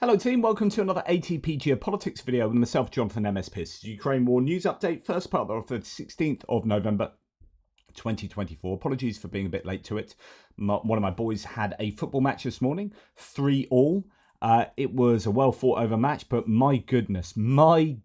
Hello team, welcome to another ATP Geopolitics video with myself, Jonathan MS Piss. Ukraine War News Update, first part of the 16th of November 2024. Apologies for being a bit late to it. One of my boys had a football match this morning, 3-3. It was a well fought over match, but my goodness, the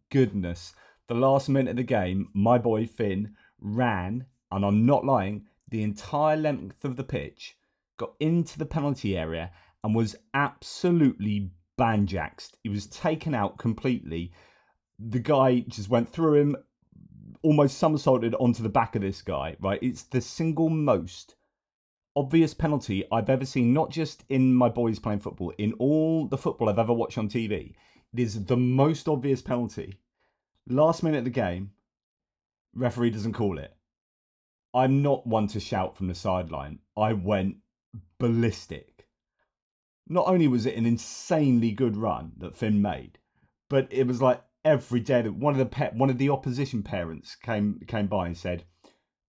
last minute of the game, my boy Finn ran, and I'm not lying, the entire length of the pitch, got into the penalty area and was absolutely banjaxed. He was taken out completely. The guy just went through him, almost somersaulted onto the back of this guy, right? It's the single most obvious penalty I've ever seen, not just in my boys playing football, in all the football I've ever watched on TV. It is the most obvious penalty. Last minute of the game, referee doesn't call it. I'm not one to shout from the sideline. I went ballistic. Not only was it an insanely good run that Finn made, but it was like every day that one of the opposition parents came by and said,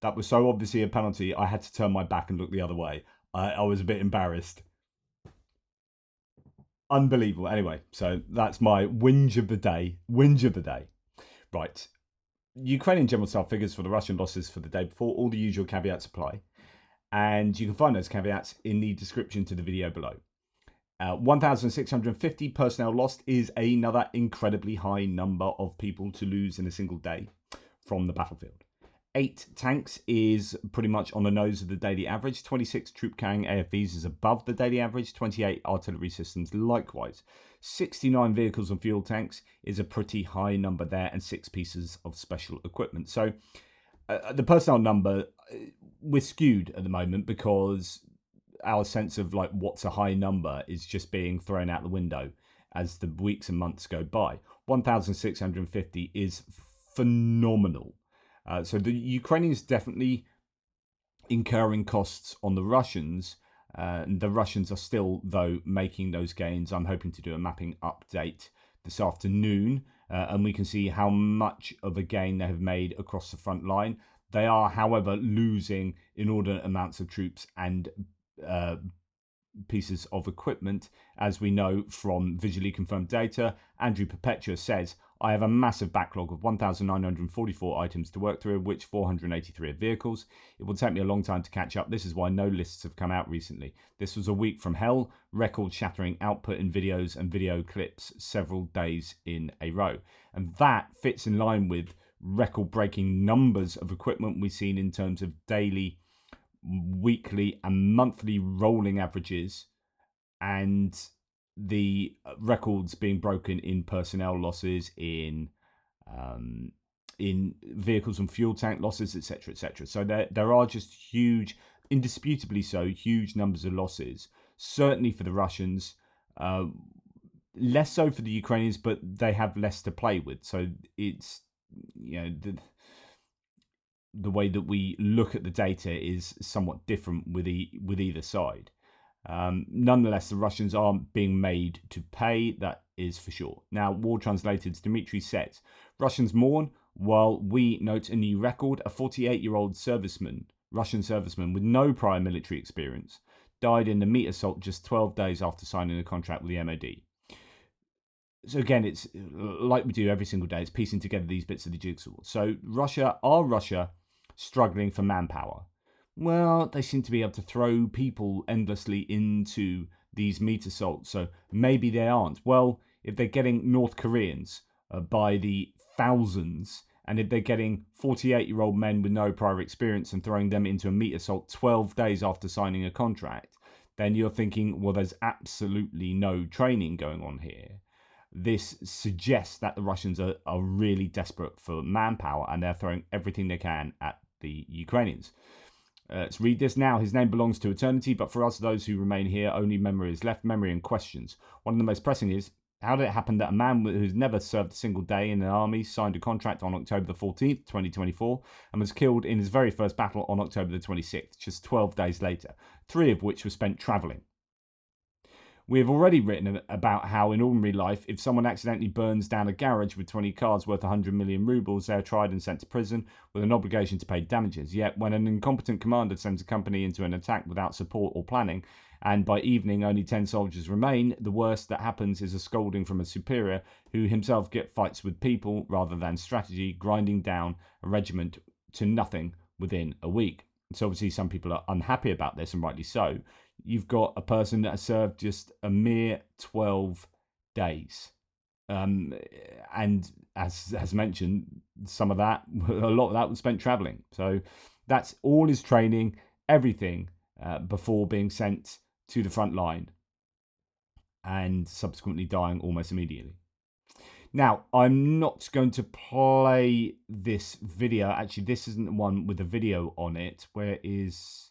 that was so obviously a penalty, I had to turn my back and look the other way. I was a bit embarrassed. Unbelievable. Anyway, so that's my whinge of the day. Right. Ukrainian general staff figures for the Russian losses for the day before. All the usual caveats apply. And you can find those caveats in the description to the video below. 1,650 personnel lost is another incredibly high number of people to lose in a single day from the battlefield. 8 tanks is pretty much on the nose of the daily average. 26 troop-carrying AFVs is above the daily average. 28 artillery systems likewise. 69 vehicles and fuel tanks is a pretty high number there, and 6 pieces of special equipment. So the personnel number, we're skewed at the moment because our sense of like what's a high number is just being thrown out the window as the weeks and months go by. 1,650 is phenomenal. So the Ukrainians definitely incurring costs on the Russians. The Russians are still, though, making those gains. I'm hoping to do a mapping update this afternoon, and we can see how much of a gain they have made across the front line. They are, however, losing inordinate amounts of troops and pieces of equipment, as we know from visually confirmed data. Andrew Perpetua says, I have a massive backlog of 1,944 items to work through, of which 483 are vehicles. It will take me a long time to catch up. This is why no lists have come out recently. This was a week from hell, record-shattering output in videos and video clips several days in a row. And that fits in line with record-breaking numbers of equipment we've seen in terms of daily, weekly and monthly rolling averages, and the records being broken in personnel losses, in vehicles and fuel tank losses, etc., etc. So there are just huge, indisputably so, huge numbers of losses. Certainly for the Russians, less so for the Ukrainians, but they have less to play with. So it's, you know, the way that we look at the data is somewhat different with either side. Nonetheless, the Russians are being made to pay, that is for sure. Now, War Translated's Dmitry says, Russians mourn while we note a new record. A 48-year-old Russian serviceman with no prior military experience, died in the meat assault just 12 days after signing a contract with the MOD. So again, it's like we do every single day, it's piecing together these bits of the jigsaw. So Russia struggling for manpower? Well, they seem to be able to throw people endlessly into these meat assaults, so maybe they aren't. Well, if they're getting North Koreans by the thousands, and if they're getting 48-year-old men with no prior experience and throwing them into a meat assault 12 days after signing a contract, then you're thinking, well, there's absolutely no training going on here. This suggests that the Russians are really desperate for manpower, and they're throwing everything they can at the Ukrainians. Let's read this now. His name belongs to eternity, but for us, those who remain here, only memory is left, memory and questions. One of the most pressing is, how did it happen that a man who's never served a single day in an army signed a contract on October the 14th, 2024, and was killed in his very first battle on October the 26th, just 12 days later, 3 of which were spent travelling? We have already written about how in ordinary life, if someone accidentally burns down a garage with 20 cars worth 100 million rubles, they are tried and sent to prison with an obligation to pay damages. Yet when an incompetent commander sends a company into an attack without support or planning, and by evening only 10 soldiers remain, the worst that happens is a scolding from a superior who himself get fights with people rather than strategy, grinding down a regiment to nothing within a week. So obviously some people are unhappy about this, and rightly so. You've got a person that has served just a mere 12 days. And as mentioned, some of that, a lot of that was spent traveling. So that's all his training, everything, before being sent to the front line and subsequently dying almost immediately. Now, I'm not going to play this video. Actually, this isn't the one with a video on it. Where is...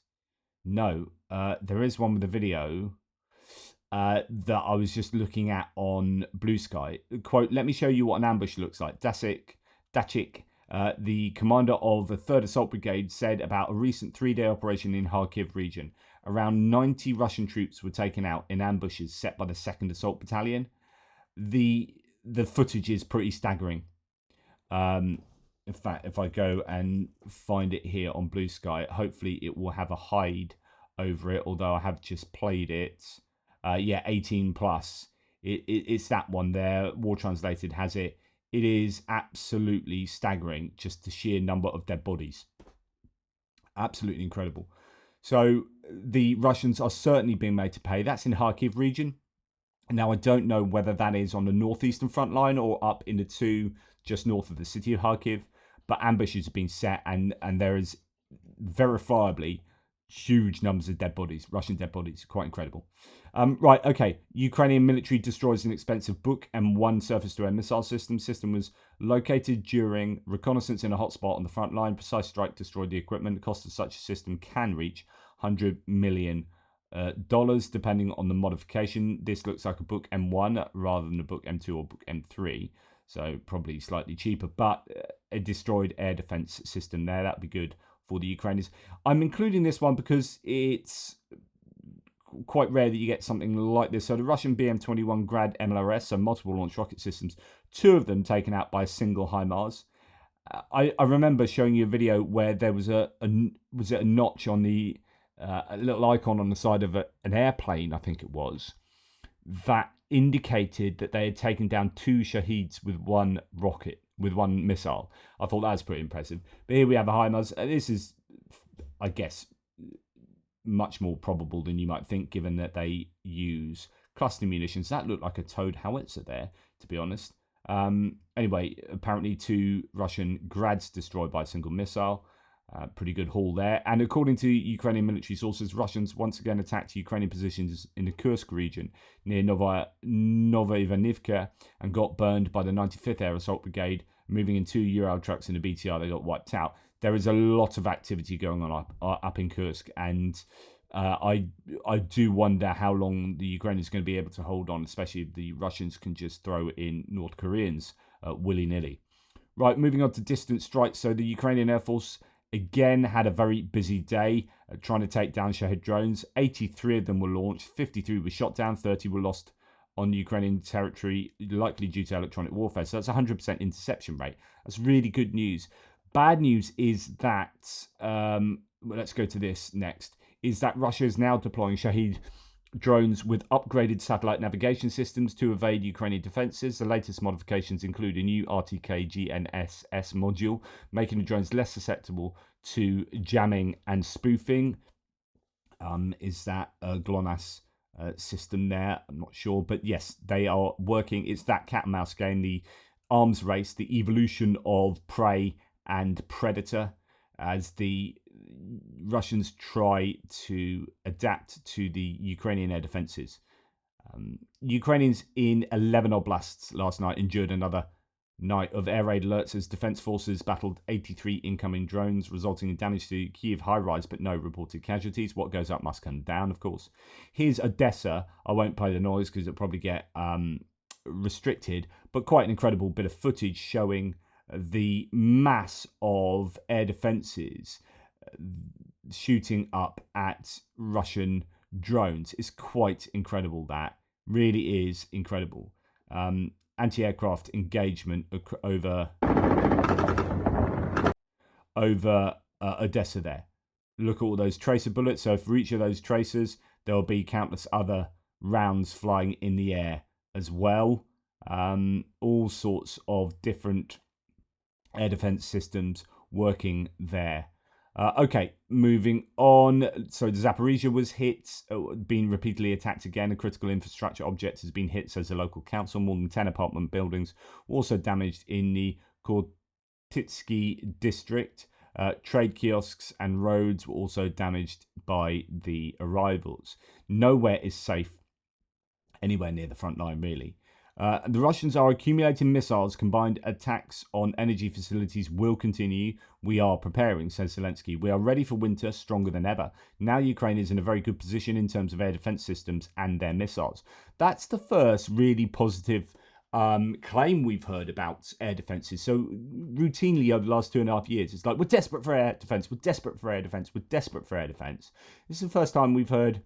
No, there is one with a video that I was just looking at on Blue Sky. Quote, let me show you what an ambush looks like. Dachik, the commander of the 3rd Assault Brigade, said about a recent 3-day operation in Kharkiv region. Around 90 Russian troops were taken out in ambushes set by the 2nd Assault Battalion. The footage is pretty staggering. In fact, if I go and find it here on Blue Sky, hopefully it will have a hide over it, although I have just played it. 18 plus. It's that one there. War Translated has it. It is absolutely staggering, just the sheer number of dead bodies. Absolutely incredible. So the Russians are certainly being made to pay. That's in Kharkiv region. Now, I don't know whether that is on the northeastern front line or up in the 2 just north of the city of Kharkiv, but ambushes have been set, and there is verifiably huge numbers of dead bodies, Russian dead bodies. Quite incredible. Right, okay. Ukrainian military destroys an expensive Buk M1 surface-to-air missile system. System was located during reconnaissance in a hotspot on the front line. Precise strike destroyed the equipment. The cost of such a system can reach $100 million, depending on the modification. This looks like a Buk M1 rather than a Buk M2 or Buk M3. So probably slightly cheaper, but a destroyed air defense system there. That'd be good for the Ukrainians. I'm including this one because it's quite rare that you get something like this. So the Russian BM-21 Grad MLRS, so multiple launch rocket systems, 2 of them taken out by a single HIMARS. I remember showing you a video where there was a notch on the a little icon on the side of an airplane, I think it was, that indicated that they had taken down 2 Shaheeds with 1 rocket, with 1 missile. I thought that was pretty impressive. But here we have a HIMARS. This is, I guess, much more probable than you might think, given that they use cluster munitions. That looked like a towed howitzer there, to be honest. Anyway, apparently 2 Russian Grads destroyed by a single missile. Pretty good haul there. And according to Ukrainian military sources, Russians once again attacked Ukrainian positions in the Kursk region near Nova Ivanivka and got burned by the 95th Air Assault Brigade. Moving in 2 Ural trucks in the BTR, they got wiped out. There is a lot of activity going on up in Kursk, and I do wonder how long the Ukrainians are going to be able to hold on, especially if the Russians can just throw in North Koreans willy-nilly. Right, moving on to distant strikes. So the Ukrainian Air Force again had a very busy day trying to take down Shahed drones. 83 of them were launched, 53 were shot down, 30 were lost on Ukrainian territory, likely due to electronic warfare. So that's 100% interception rate. That's really good news. Bad news is that, let's go to this next, is that Russia is now deploying Shahed drones with upgraded satellite navigation systems to evade Ukrainian defenses. The latest modifications include a new RTK GNSS module, making the drones less susceptible to jamming and spoofing. Is that a GLONASS system there? I'm not sure, but yes, they are working. It's that cat and mouse game, the arms race, the evolution of prey and predator, as the Russians try to adapt to the Ukrainian air defenses. Ukrainians in 11 oblasts last night endured another night of air raid alerts as defense forces battled 83 incoming drones, resulting in damage to Kyiv high-rise, but no reported casualties. What goes up must come down, of course. Here's Odessa. I won't play the noise because it'll probably get restricted, but quite an incredible bit of footage showing the mass of air defenses shooting up at Russian drones. It's quite incredible. That really is incredible. Anti-aircraft engagement over Odessa there. Look at all those tracer bullets. So for each of those tracers, There will be countless other rounds flying in the air as well. All sorts of different air defense systems working there. Okay, moving on. So Zaporizhia was hit, being repeatedly attacked again. A critical infrastructure object has been hit, says the local council. More than 10 apartment buildings also damaged in the Kortitsky district. Trade kiosks and roads were also damaged by the arrivals. Nowhere is safe anywhere near the front line, really. The Russians are accumulating missiles. Combined attacks on energy facilities will continue. We are preparing, says Zelensky. We are ready for winter, stronger than ever. Now Ukraine is in a very good position in terms of air defense systems and their missiles. That's the first really positive claim we've heard about air defenses. So routinely over the last 2.5 years, it's like, we're desperate for air defense. We're desperate for air defense. We're desperate for air defense. This is the first time we've heard,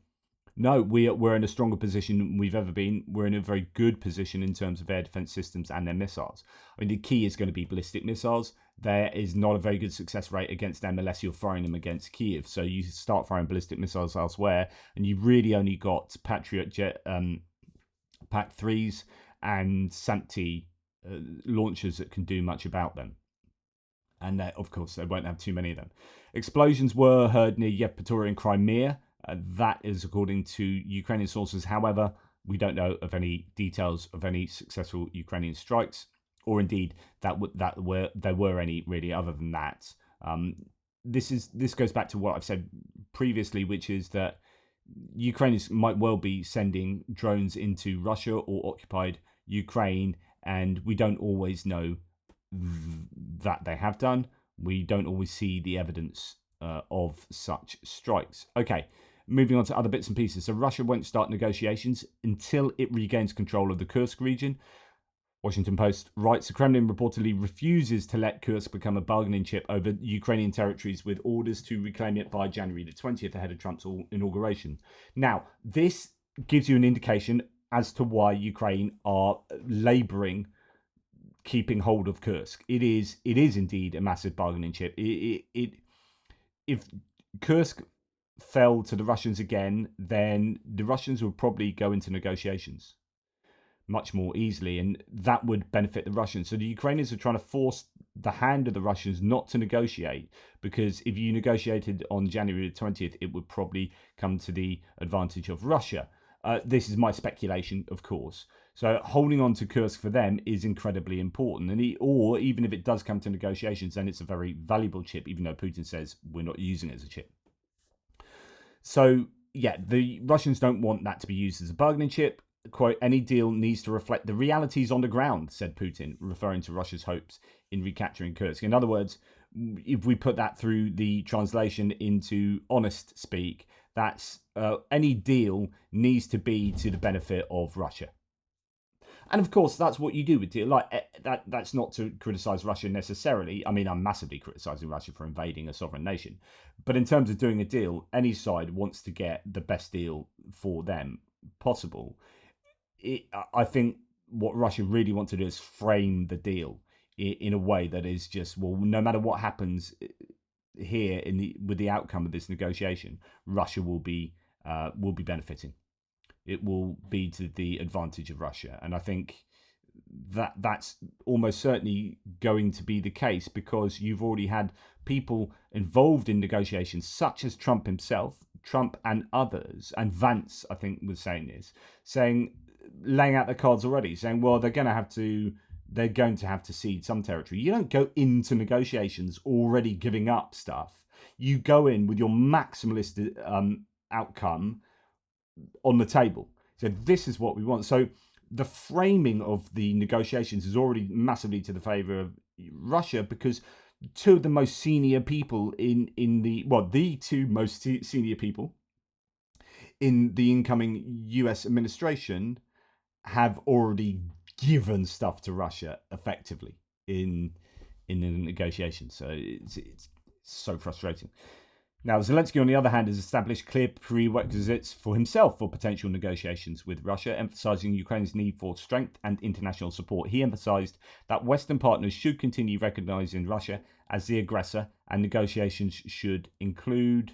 no, we're in a stronger position than we've ever been. We're in a very good position in terms of air defense systems and their missiles. I mean, the key is going to be ballistic missiles. There is not a very good success rate against them unless you're firing them against Kyiv. So you start firing ballistic missiles elsewhere, and you've really only got Patriot jet PAC-3s and SAMP-T launchers that can do much about them. And of course, they won't have too many of them. Explosions were heard near Yevpatoria in Crimea. That is according to Ukrainian sources. However, we don't know of any details of any successful Ukrainian strikes, or indeed there were any really other than that. This goes back to what I've said previously, which is that Ukraine might well be sending drones into Russia or occupied Ukraine, and we don't always know that they have done. We don't always see the evidence of such strikes. Okay, moving on to other bits and pieces. So Russia won't start negotiations until it regains control of the Kursk region. Washington Post writes, the Kremlin reportedly refuses to let Kursk become a bargaining chip over Ukrainian territories, with orders to reclaim it by January the 20th ahead of Trump's inauguration. Now, this gives you an indication as to why Ukraine are labouring keeping hold of Kursk. It is indeed a massive bargaining chip. If Kursk fell to the Russians again, then the Russians would probably go into negotiations much more easily, and that would benefit the Russians. So the Ukrainians are trying to force the hand of the Russians not to negotiate, because if you negotiated on January the 20th, it would probably come to the advantage of Russia. This is my speculation, of course. So holding on to Kursk for them is incredibly important. Or even if it does come to negotiations, then it's a very valuable chip, even though Putin says we're not using it as a chip. So, yeah, the Russians don't want that to be used as a bargaining chip. Quote, any deal needs to reflect the realities on the ground, said Putin, referring to Russia's hopes in recapturing Kursk. In other words, if we put that through the translation into honest speak, that's any deal needs to be to the benefit of Russia. And of course, that's what you do with deal. Like that's not to criticize Russia necessarily. I mean, I'm massively criticizing Russia for invading a sovereign nation. But in terms of doing a deal, any side wants to get the best deal for them possible. I think what Russia really wants to do is frame the deal in a way that is just, well, no matter what happens here with the outcome of this negotiation, Russia will be benefiting. It will be to the advantage of Russia, and I think that's almost certainly going to be the case, because you've already had people involved in negotiations, such as Trump himself, Trump and others, and Vance, I think, was saying this, laying out the cards already, saying, well, they're going to have to cede some territory. You don't go into negotiations already giving up stuff. You go in with your maximalist outcome on the table. So this is what we want. So the framing of the negotiations is already massively to the favor of Russia, because two of the most senior people the two most senior people in the incoming US administration have already given stuff to Russia effectively in the negotiations. So it's so frustrating. Now, Zelensky, on the other hand, has established clear prerequisites for himself for potential negotiations with Russia, emphasizing Ukraine's need for strength and international support. He emphasized that Western partners should continue recognizing Russia as the aggressor, and negotiations should include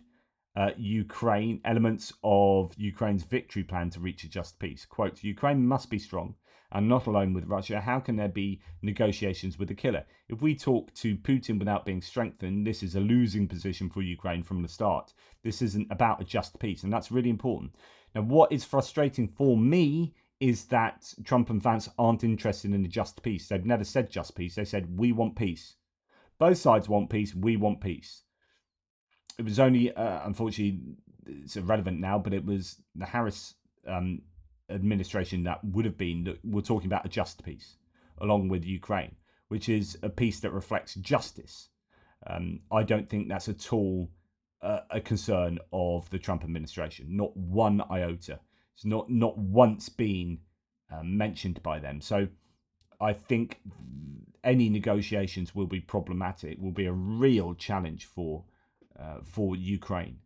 Ukraine, elements of Ukraine's victory plan to reach a just peace. Quote, Ukraine must be strong and not alone with Russia. How can there be negotiations with a killer? If we talk to Putin without being strengthened, this is a losing position for Ukraine from the start. This isn't about a just peace, and that's really important. Now, what is frustrating for me is that Trump and Vance aren't interested in a just peace. They've never said just peace. They said, we want peace. Both sides want peace. We want peace. It was only, unfortunately, it's irrelevant now, but it was the Harris administration that would have been, we're talking about a just peace, along with Ukraine, which is a peace that reflects justice. I don't think that's at all a concern of the Trump administration, not one iota. It's not once been mentioned by them. So I think any negotiations will be problematic, will be a real challenge for Ukraine.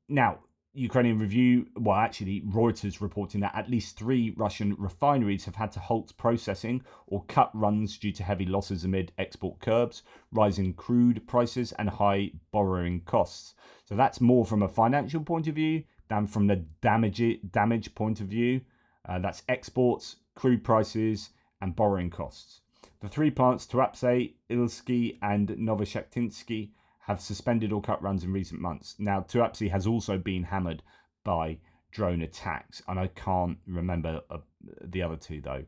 Now, Ukrainian Review, well, actually, Reuters reporting that at least 3 Russian refineries have had to halt processing or cut runs due to heavy losses amid export curbs, rising crude prices, and high borrowing costs. So that's more from a financial point of view than from the damage point of view. That's exports, crude prices, and borrowing costs. The 3 plants, Tuapse, Ilsky, and Novoshakhtinsky, have suspended or cut runs in recent months. Now, Tuapse has also been hammered by drone attacks, and I can't remember the other 2, though.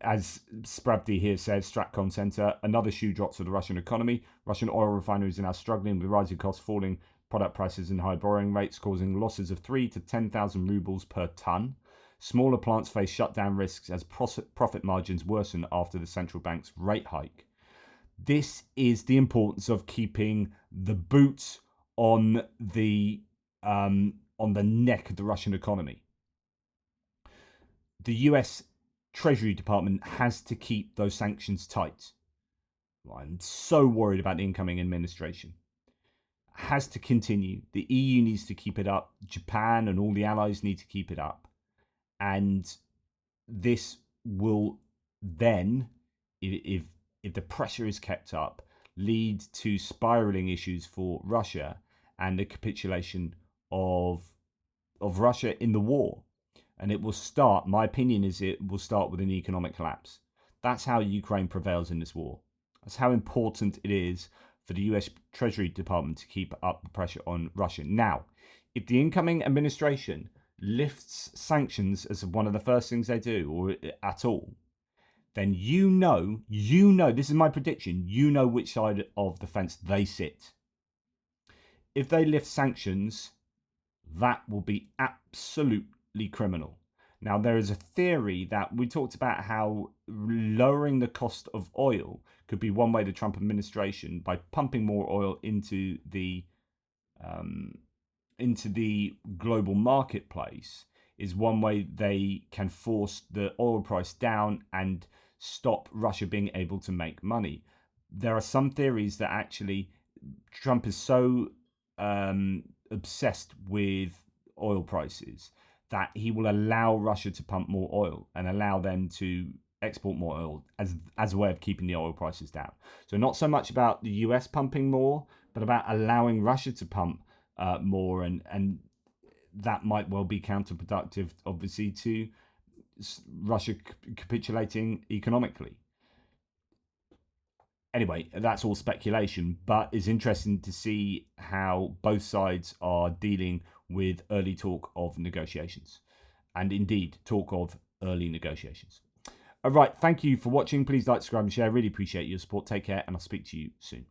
As Spravdi here says, Stratcom Center, another shoe drops for the Russian economy. Russian oil refineries are now struggling with rising costs, falling product prices, and high borrowing rates, causing losses of 3,000 to 10,000 rubles per ton. Smaller plants face shutdown risks as profit margins worsen after the central bank's rate hike. This is the importance of keeping the boots on the neck of the Russian economy. The US Treasury Department has to keep those sanctions tight. I'm so worried about the incoming administration. Has to continue. The EU needs to keep it up. Japan and all the allies need to keep it up. And this will then, if the pressure is kept up, lead to spiraling issues for Russia and the capitulation of Russia in the war. And it will start, my opinion is it will start with an economic collapse. That's how Ukraine prevails in this war. That's how important it is for the US Treasury Department to keep up the pressure on Russia. Now, if the incoming administration lifts sanctions as one of the first things they do, or at all, then you know, this is my prediction, you know which side of the fence they sit. If they lift sanctions, that will be absolutely criminal. Now, there is a theory that we talked about how lowering the cost of oil could be one way the Trump administration, by pumping more oil into the global marketplace, is one way they can force the oil price down and stop Russia being able to make money. There are some theories that actually Trump is so obsessed with oil prices that he will allow Russia to pump more oil and allow them to export more oil as a way of keeping the oil prices down. So not so much about the US pumping more, but about allowing Russia to pump more, and that might well be counterproductive, obviously, to Russia capitulating economically. Anyway, that's all speculation, but it's interesting to see how both sides are dealing with early talk of negotiations, and indeed talk of early negotiations. All right, thank you for watching. Please like, subscribe, and share. Really appreciate your support. Take care, and I'll speak to you soon.